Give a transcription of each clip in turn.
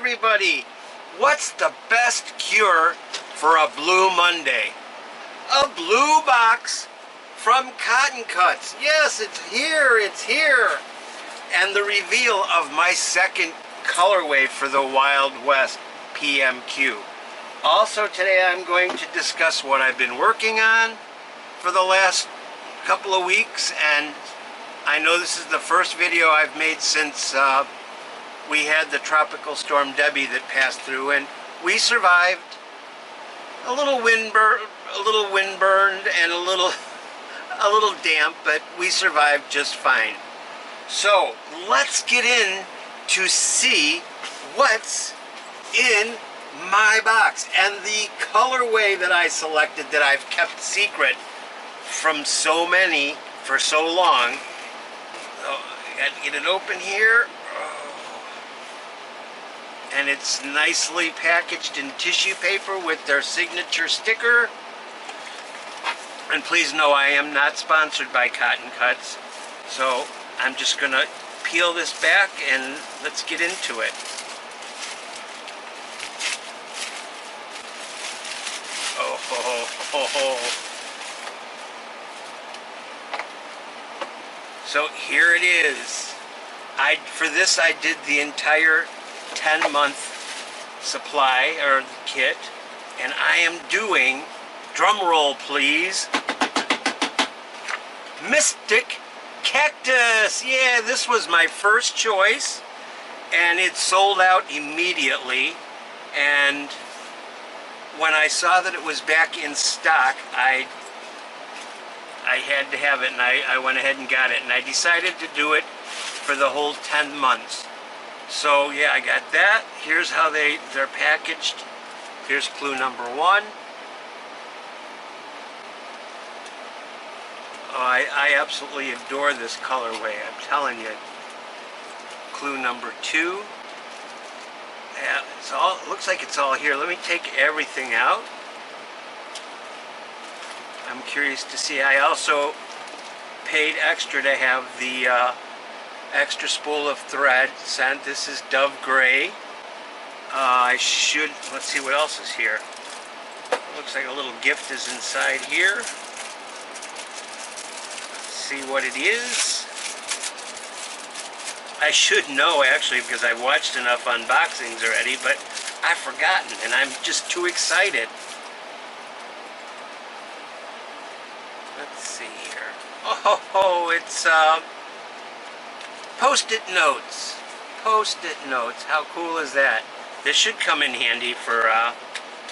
everybody! What's the best cure for a Blue Monday? A blue box from Cottoncuts. Yes, it's here. And the reveal of my second colorway for the Wild West PMQ. Also today I'm going to discuss what I've been working on for the last couple of weeks, and I know this is the first video I've made since we had the tropical storm Debbie that passed through, and we survived. A little windburned and a little damp, but we survived just fine. So let's get in to see what's in my box and the colorway that I selected that I've kept secret from so many for so long. Oh, I got to get it open here. And it's nicely packaged in tissue paper with their signature sticker. And please know I am not sponsored by Cottoncuts, so I'm just gonna peel this back and let's get into it. So here it is. For this I did the entire 10-month supply, or kit, and I am doing, drum roll please, Mystic Cactus. Yeah, this was my first choice, and it sold out immediately, and when I saw that it was back in stock, I had to have it, and I went ahead and got it, and I decided to do it for the whole 10 months. So yeah, I got that. Here's how they're packaged. Here's clue number 1. Oh, I absolutely adore this colorway, I'm telling you. Clue number 2. Yeah, it looks like it's all here. Let me take everything out. I'm curious to see. I also paid extra to have the extra spool of thread sent. This is Dove Gray. Let's see what else is here. Looks like a little gift is inside here. Let's see what it is. I should know actually, because I've watched enough unboxings already, but I've forgotten and I'm just too excited. Let's see here. Oh, it's Post-it notes. Post-it notes. How cool is that? This should come in handy for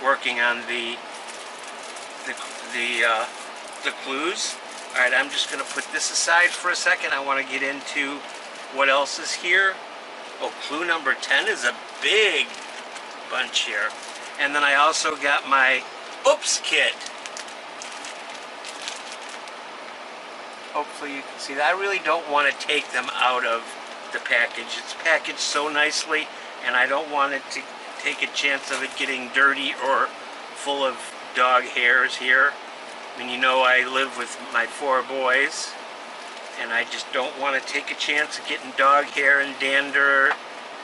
working on the clues. All right, I'm just going to put this aside for a second. I want to get into what else is here. Oh, clue number 10 is a big bunch here. And then I also got my Oops kit. Hopefully you can see that. I really don't want to take them out of the package. It's packaged so nicely, and I don't want it to take a chance of it getting dirty or full of dog hairs here. I mean, you know, I live with my 4 boys, and I just don't want to take a chance of getting dog hair and dander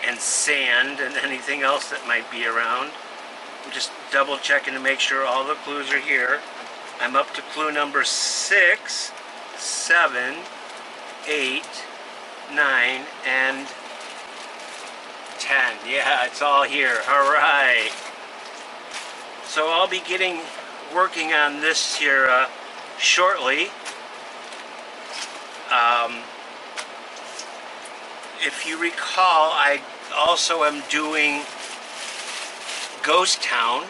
and sand and anything else that might be around. I'm just double checking to make sure all the clues are here. I'm up to clue number 6, 7, 8, 9, and 10. Yeah, it's all here. Alright. So I'll be working on this here shortly. If you recall, I also am doing Ghost Town,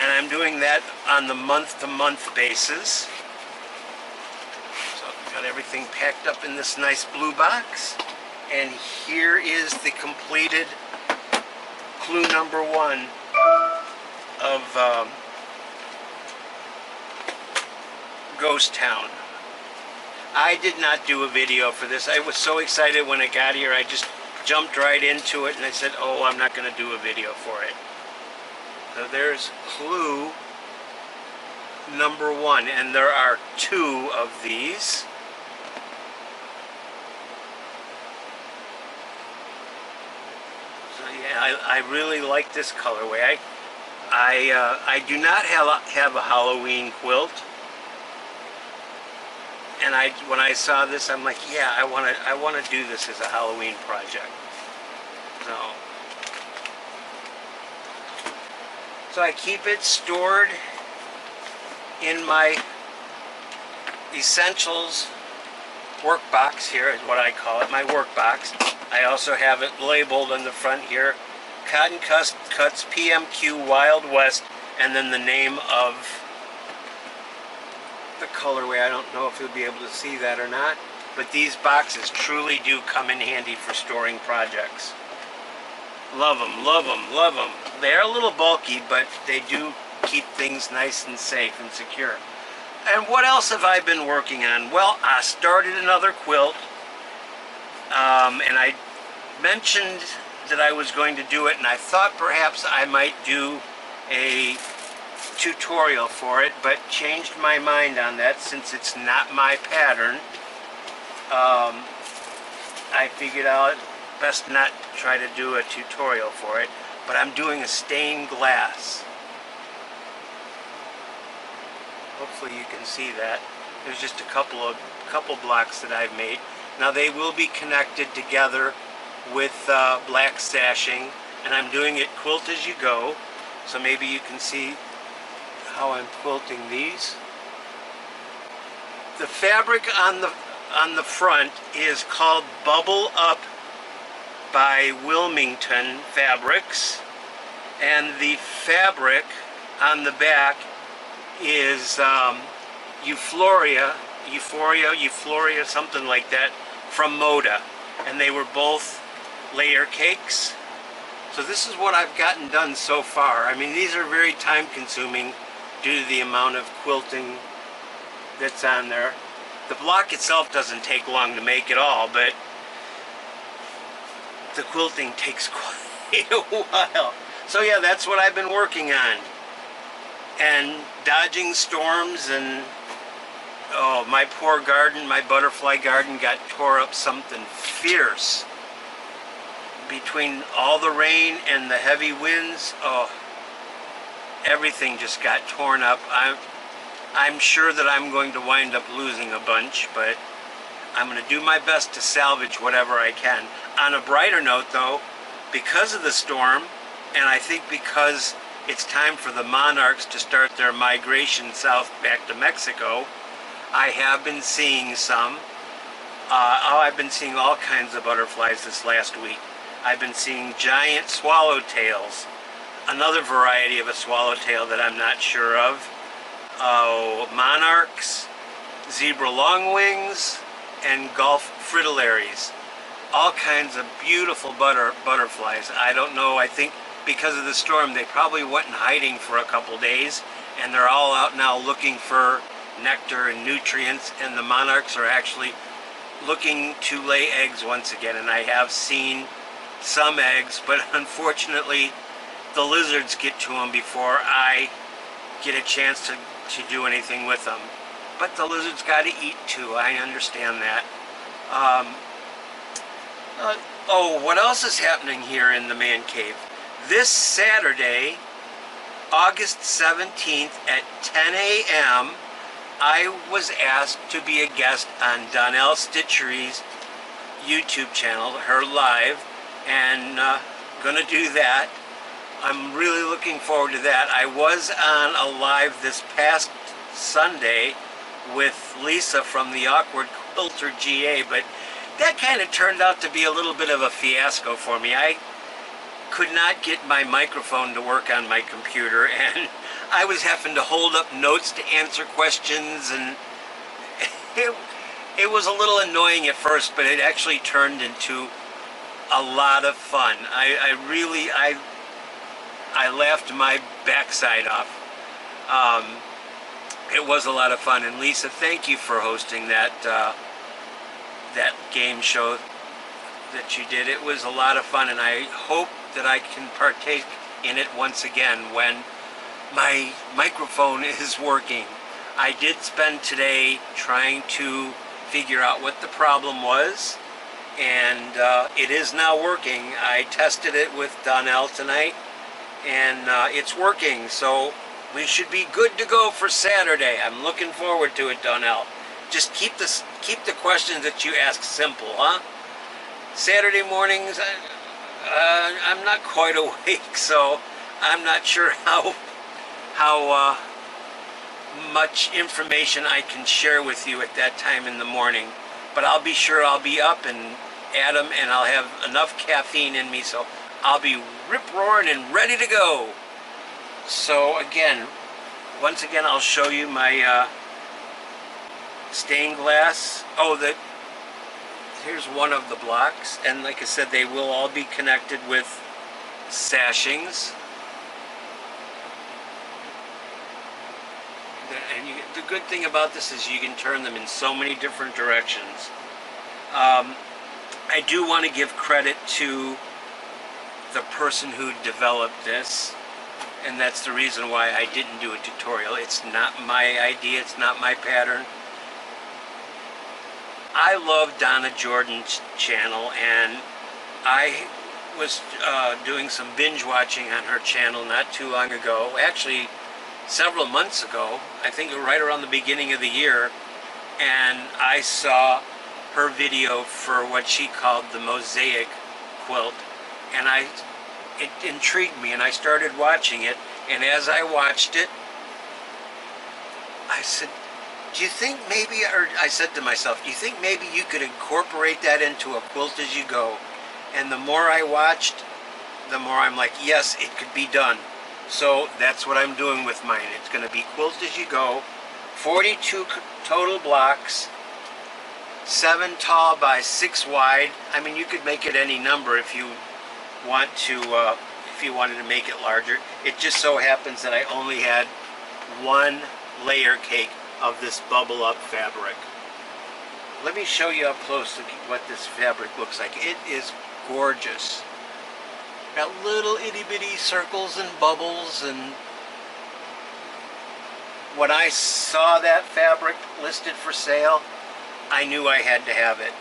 and I'm doing that on the month-to-month basis. So I've got everything packed up in this nice blue box, and here is the completed clue number 1 of Ghost Town. I did not do a video for this. I was so excited when it got here, I just jumped right into it and I said, oh, I'm not going to do a video for it. So there's clue number 1, and there are 2 of these. Yeah, I really like this colorway. I do not have a Halloween quilt, and when I saw this, I'm like, yeah, I want to do this as a Halloween project. So I keep it stored in my essentials work box here, is what I call it, my work box. I also have it labeled on the front here, Cottoncuts PMQ Wild West, and then the name of the colorway. I don't know if you'll be able to see that or not, but these boxes truly do come in handy for storing projects. Love them, love them, love them. They're a little bulky, but they do keep things nice and safe and secure. And what else have I been working on? Well, I started another quilt, and I mentioned that I was going to do it, and I thought perhaps I might do a tutorial for it, but changed my mind on that since it's not my pattern. I figured out best not try to do a tutorial for it, but I'm doing a stained glass. Hopefully you can see that. There's just a couple blocks that I've made. Now they will be connected together with black stashing, and I'm doing it quilt as you go, so maybe you can see how I'm quilting these. The fabric on the front is called Bubble Up by Wilmington Fabrics, and the fabric on the back is Euphoria, something like that, from Moda, and they were both layer cakes. So this is what I've gotten done so far. I mean, these are very time consuming due to the amount of quilting that's on there. The block itself doesn't take long to make at all, but the quilting takes quite a while. So yeah, that's what I've been working on. And dodging storms, and oh, my poor garden, my butterfly garden got tore up something fierce. Between all the rain and the heavy winds, oh, everything just got torn up. I'm sure that I'm going to wind up losing a bunch, but I'm going to do my best to salvage whatever I can. On a brighter note though, because of the storm, and I think because it's time for the monarchs to start their migration south back to Mexico, I have been seeing some. I've been seeing all kinds of butterflies this last week. I've been seeing giant swallowtails, another variety of a swallowtail that I'm not sure of, monarchs, zebra longwings, and Gulf fritillaries. All kinds of beautiful butterflies. I don't know, I think because of the storm they probably went in hiding for a couple days, and they're all out now looking for nectar and nutrients, and the monarchs are actually looking to lay eggs once again, and I have seen some eggs, but unfortunately the lizards get to them before I get a chance to do anything with them. But the lizards got to eat too, I understand that. Oh, what else is happening here in the man cave? This Saturday, August 17th at 10 a.m., I was asked to be a guest on Donnell Stitchery's YouTube channel, her live, and gonna do that. I'm really looking forward to that. I was on a live this past Sunday with Lisa from the Awkward Quilter GA, but that kind of turned out to be a little bit of a fiasco for me. I could not get my microphone to work on my computer, and I was having to hold up notes to answer questions, and it was a little annoying at first, but it actually turned into a lot of fun. I laughed my backside off. It was a lot of fun, and Lisa, thank you for hosting that that game show that you did. It was a lot of fun, and I hope that I can partake in it once again when my microphone is working. I did spend today trying to figure out what the problem was, and it is now working. I tested it with Donnell tonight, and it's working, so we should be good to go for Saturday. I'm looking forward to it, Donnell. Just keep the questions that you ask simple, huh? Saturday mornings, I'm not quite awake, so I'm not sure how much information I can share with you at that time in the morning. But I'll be sure I'll be up and at 'em, and I'll have enough caffeine in me, so I'll be rip-roaring and ready to go. So again, once again, I'll show you my stained glass. Oh, here's one of the blocks, and like I said, they will all be connected with sashings. And the good thing about this is you can turn them in so many different directions. I do want to give credit to the person who developed this, and that's the reason why I didn't do a tutorial. It's not my idea, it's not my pattern. I love Donna Jordan's channel, and I was doing some binge watching on her channel not too long ago, actually several months ago, I think right around the beginning of the year, and I saw her video for what she called the mosaic quilt, and it intrigued me, and I started watching it, and as I watched it, I said, do you think maybe, or I said to myself, do you think maybe you could incorporate that into a quilt as you go? And the more I watched, the more I'm like, yes, it could be done. So that's what I'm doing with mine. It's going to be quilt as you go, 42 total blocks, 7 tall by 6 wide. I mean, you could make it any number if you want to, if you wanted to make it larger. It just so happens that I only had one layer cake of this bubble up fabric. Let me show you up close what this fabric looks like. It is gorgeous. Got little itty bitty circles and bubbles, and when I saw that fabric listed for sale, I knew I had to have it.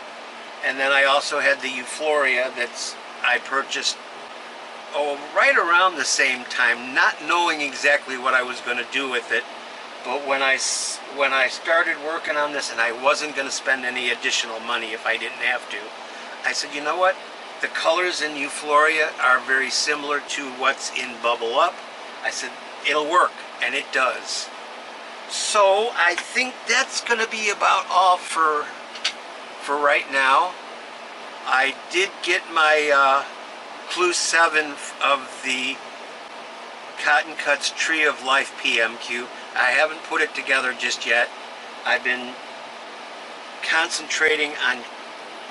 And then I also had the Euphoria I purchased right around the same time, not knowing exactly what I was going to do with it. But when I started working on this, and I wasn't going to spend any additional money if I didn't have to, I said, you know what? The colors in Euphoria are very similar to what's in Bubble Up. I said, it'll work, and it does. So I think that's going to be about all for right now. I did get my Clue 7 of the Cottoncuts Tree of Life PMQ. I haven't put it together just yet. I've been concentrating on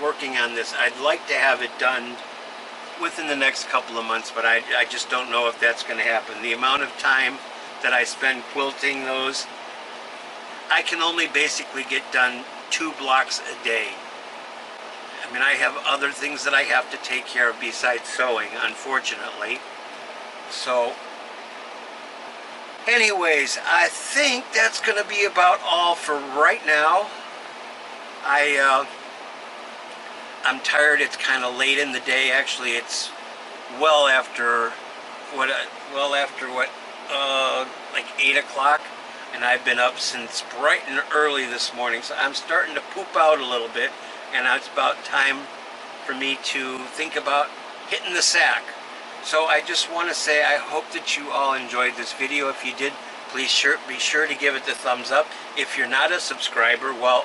working on this. I'd like to have it done within the next couple of months, but I just don't know if that's going to happen. The amount of time that I spend quilting those, I can only basically get done 2 blocks a day. I mean, I have other things that I have to take care of besides sewing, unfortunately. So anyways, I think that's going to be about all for right now. I'm tired. It's kind of late in the day. Actually, it's well after like 8 o'clock, and I've been up since bright and early this morning, so I'm starting to poop out a little bit, and it's about time for me to think about hitting the sack. So I just want to say I hope that you all enjoyed this video. If you did, please be sure to give it the thumbs up. If you're not a subscriber, well,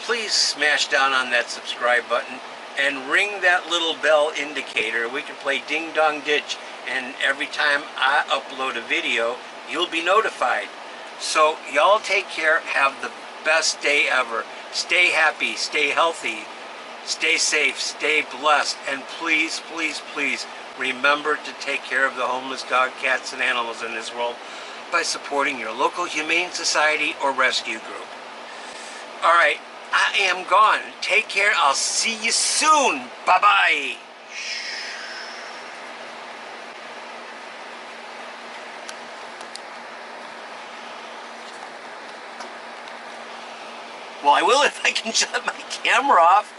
please smash down on that subscribe button and ring that little bell indicator. We can play ding dong ditch, and every time I upload a video, you'll be notified. So y'all take care. Have the best day ever. Stay happy, stay healthy, stay safe, stay blessed, and please, please, please remember to take care of the homeless dog, cats, and animals in this world by supporting your local humane society or rescue group. All right, I am gone. Take care. I'll see you soon. Bye-bye. Well, I will if I can shut my camera off.